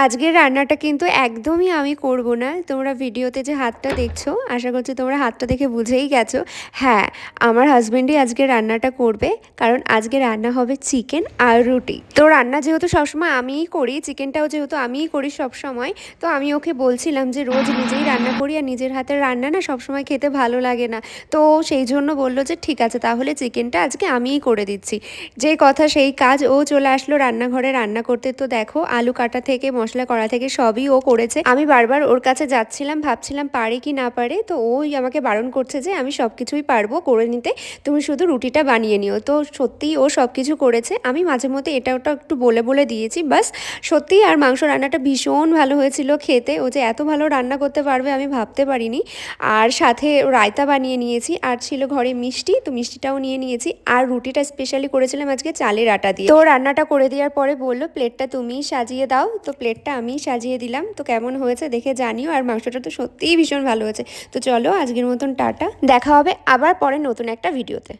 আজকের রান্নাটা কিন্তু একদমই আমি করব না। তোমরা ভিডিওতে যে হাতটা দেখছো, আশা করছি তোমরা হাতটা দেখে বুঝেই গেছো। হ্যাঁ, আমার হাসব্যান্ডই আজকে রান্নাটা করবে। কারণ আজকে রান্না হবে চিকেন আর রুটি। তো রান্না যেহেতু সবসময় আমিই করি, চিকেনটাও যেহেতু আমিই করি সবসময়, তো আমি ওকে বলছিলাম যে রোজ নিজেই রান্না করি আর নিজের হাতের রান্না না সবসময় খেতে ভালো লাগে না। তো সেই জন্য বলল যে ঠিক আছে তাহলে চিকেনটা আজকে আমিই করে দিচ্ছি। যেই কথা সেই কাজ, ও চলে আসলো রান্নাঘরে রান্না করতে। তো দেখো আলু কাটা থেকে মশলা করা থেকে সবই ও করেছে। আমি বারবার ওর কাছে যাচ্ছিলাম, ভাবছিলাম পারে কি না পারে। তো ওই আমাকে বারণ করছে যে আমি সব কিছুই পারবো করে নিতে, তুমি শুধু রুটিটা বানিয়ে নিও। তো সত্যিই ও সব কিছু করেছে। আমি মাঝে মধ্যে এটা ওটা একটু বলে বলে দিয়েছি বাস। সত্যিই আর মাংস রান্নাটা ভীষণ ভালো হয়েছিল খেতে। ও যে এত ভালো রান্না করতে পারবে আমি ভাবতে পারিনি। আর সাথে রায়তা বানিয়ে নিয়েছি, আর ছিল ঘরে মিষ্টি, তো মিষ্টিটাও নিয়ে নিয়েছি। আর রুটিটা স্পেশালি করেছিলাম আজকে চালের আটা দিয়ে। তো রান্নাটা করে দেওয়ার পরে বললো প্লেটটা তুমিই সাজিয়ে দাও। তো প্লেটটা আমিই সাজিয়ে দিলাম। তো কেমন হয়েছে দেখে জানিও। আর মাংসটা তো সত্যিই ভীষণ ভালো হয়েছে। তো চলো আজকের মতন টাটা, দেখা হবে আবার পরে নতুন একটা ভিডিওতে।